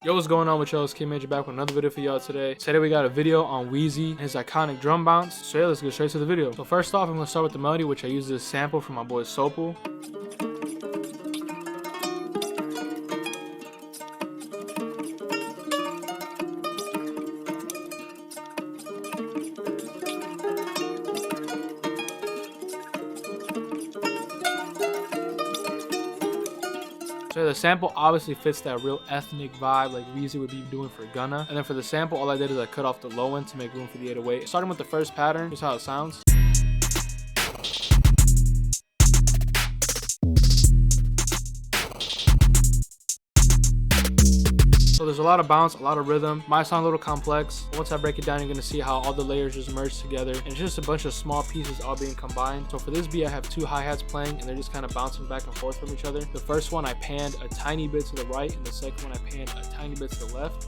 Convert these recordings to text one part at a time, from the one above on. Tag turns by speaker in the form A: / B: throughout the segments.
A: Yo, what's going on with y'all? It's Kid Major back with another video for y'all today. Today we got a video on Wheezy and his iconic drum bounce. So yeah, let's get straight to the video. So first off, I'm gonna start with the melody, which I use this sample from my boy Sopal. So the sample obviously fits that real ethnic vibe like Wheezy would be doing for Gunna. And then for the sample, all I did is I cut off the low end to make room for the 808. Starting with the first pattern, here's how it sounds. So there's a lot of bounce, a lot of rhythm. Might sound a little complex. Once I break it down, you're gonna see how all the layers just merge together. And it's just a bunch of small pieces all being combined. So for this beat, I have two hi-hats playing and they're just kind of bouncing back and forth from each other. The first one I panned a tiny bit to the right, and the second one I panned a tiny bit to the left.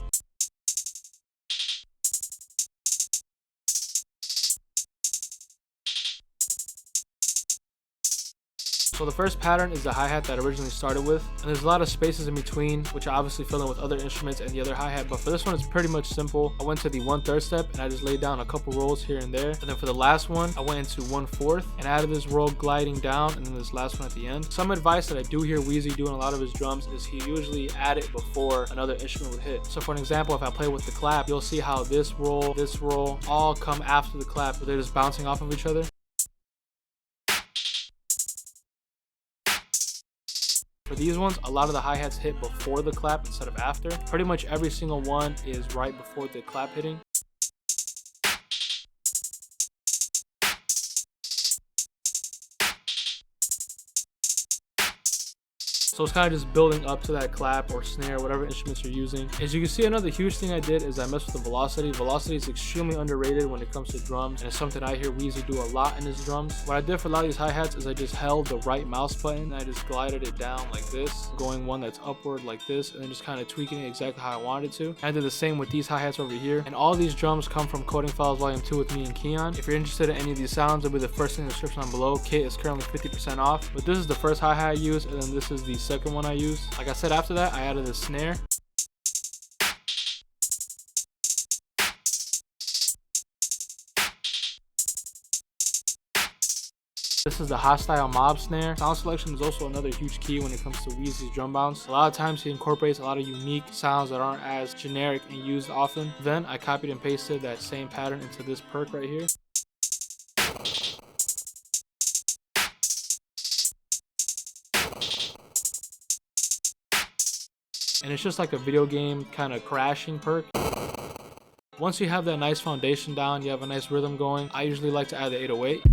A: So the first pattern is the hi-hat that I originally started with, and there's a lot of spaces in between, which I obviously fill in with other instruments and the other hi-hat, but for this one it's pretty much simple. I went to the 1/3 step and I just laid down a couple rolls here and there, and then for the last one I went into 1/4 and added this roll gliding down, and then this last one at the end. Some advice that I do hear Wheezy do in a lot of his drums is he usually add it before another instrument would hit. So for an example, if I play with the clap, you'll see how this roll all come after the clap, but they're just bouncing off of each other. For these ones, a lot of the hi-hats hit before the clap instead of after. Pretty much every single one is right before the clap hitting. So it's kind of just building up to that clap or snare, whatever instruments you're using. As you can see, another huge thing I did is I messed with the velocity. Velocity is extremely underrated when it comes to drums, and it's something I hear Wheezy do a lot in his drums. What I did for a lot of these hi-hats is I just held the right mouse button and I just glided it down like this, going one that's upward like this, and then just kind of tweaking it exactly how I wanted it to. I did the same with these hi-hats over here, and all these drums come from Coding Files Volume 2 with me and Keon. If you're interested in any of these sounds, it'll be the first thing in the description down below. Kit is currently 50% off, but this is the first hi-hat I used, and then this is the second one I used. Like I said, after that I added a snare. This is the Hostile Mob snare. Sound selection is also another huge key when it comes to Wheezy's drum bounce. A lot of times he incorporates a lot of unique sounds that aren't as generic and used often. Then I copied and pasted that same pattern into this perk right here. And it's just like a video game kind of crashing perk. Once you have that nice foundation down, you have a nice rhythm going, I usually like to add the 808.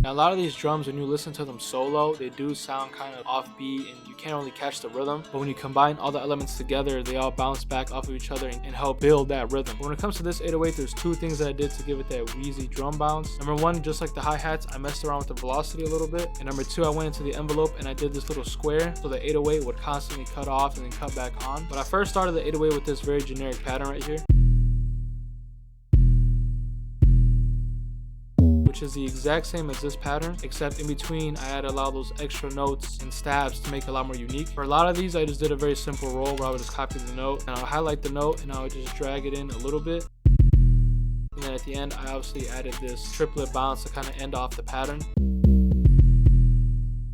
A: Now, a lot of these drums, when you listen to them solo, they do sound kind of offbeat and you can't really catch the rhythm. But when you combine all the elements together, they all bounce back off of each other and help build that rhythm. But when it comes to this 808, there's two things that I did to give it that Wheezy drum bounce. Number one, just like the hi-hats, I messed around with the velocity a little bit. And number two, I went into the envelope and I did this little square so the 808 would constantly cut off and then cut back on. But I first started the 808 with this very generic pattern right here, which is the exact same as this pattern, except in between I added a lot of those extra notes and stabs to make it a lot more unique. For a lot of these, I just did a very simple roll where I would just copy the note and I would highlight the note and I would just drag it in a little bit. And then at the end, I obviously added this triplet bounce to kind of end off the pattern.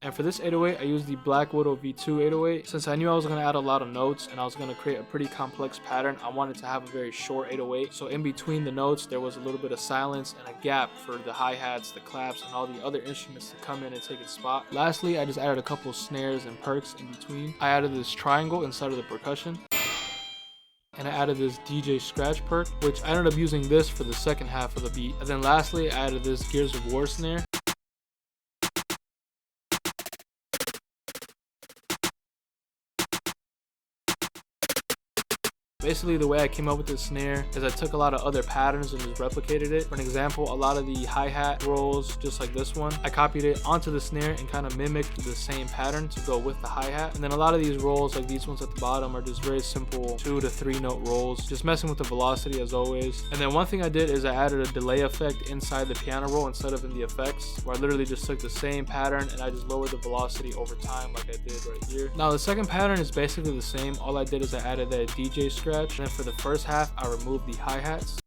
A: And for this 808, I used the Black Widow V2 808. Since I knew I was going to add a lot of notes and I was going to create a pretty complex pattern, I wanted to have a very short 808. So in between the notes, there was a little bit of silence and a gap for the hi-hats, the claps, and all the other instruments to come in and take its spot. Lastly, I just added a couple snares and perks in between. I added this triangle inside of the percussion. And I added this DJ scratch perk, which I ended up using this for the second half of the beat. And then lastly, I added this Gears of War snare. Basically, the way I came up with this snare is I took a lot of other patterns and just replicated it. For an example, a lot of the hi-hat rolls, just like this one, I copied it onto the snare and kind of mimicked the same pattern to go with the hi-hat. And then a lot of these rolls, like these ones at the bottom, are just very simple 2 to 3 note rolls, just messing with the velocity as always. And then one thing I did is I added a delay effect inside the piano roll instead of in the effects, where I literally just took the same pattern and I just lowered the velocity over time like I did right here. Now the second pattern is basically the same. All I did is I added that DJ scratch, and then for the first half I removed the hi-hats.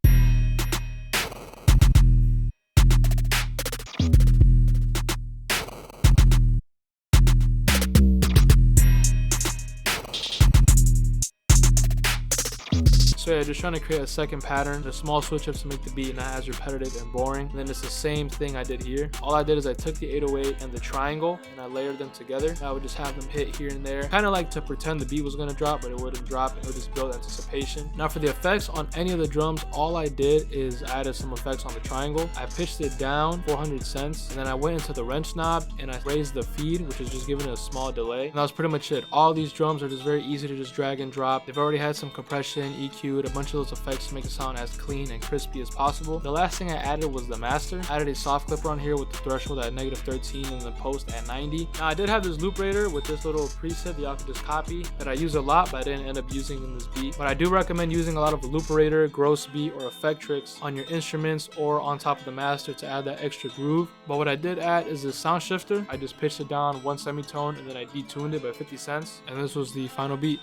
A: So yeah, just trying to create a second pattern, just small switch ups to make the beat not as repetitive and boring. And then it's the same thing I did here. All I did is I took the 808 and the triangle and I layered them together. I would just have them hit here and there, kind of like to pretend the beat was going to drop, but it wouldn't drop, and it would just build anticipation. Now for the effects on any of the drums, all I did is I added some effects on the triangle. I pitched it down 400 cents, and then I went into the wrench knob and I raised the feed, which is just giving it a small delay. And that was pretty much it. All these drums are just very easy to just drag and drop. They've already had some compression, EQ, a bunch of those effects to make it sound as clean and crispy as possible. The last thing I added was the master. I added a soft clipper on here with the threshold at -13 and the post at 90. Now I did have this loop raider with this little preset that y'all can just copy that I use a lot, but I didn't end up using in this beat. But I do recommend using a lot of looperator, gross beat, or effect tricks on your instruments or on top of the master to add that extra groove. But what I did add is the sound shifter. I just pitched it down 1 semitone and then I detuned it by 50 cents, and this was the final beat.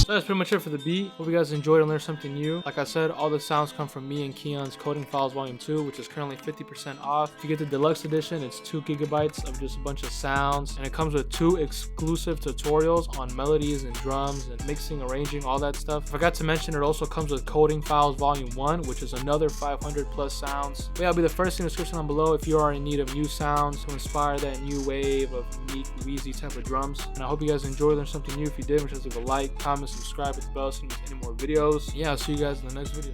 A: That's pretty much it for the beat. Hope you guys enjoyed and learned something new. Like I said, all the sounds come from me and Keon's Coding Files Volume 2, which is currently 50% off. If you get the deluxe edition, it's 2 gigabytes of just a bunch of sounds, and it comes with 2 exclusive tutorials on melodies and drums and mixing, arranging, all that stuff. I forgot to mention it also comes with Coding Files Volume 1, which is another 500 plus sounds. But yeah, I'll be the first in the description down below if you are in need of new sounds to inspire that new wave of unique Wheezy type of drums. And I hope you guys enjoyed, learned something new. If you did, make sure to leave a like, comment, subscribe, hit the bell so you don't miss any more videos. Yeah, I'll see you guys in the next video.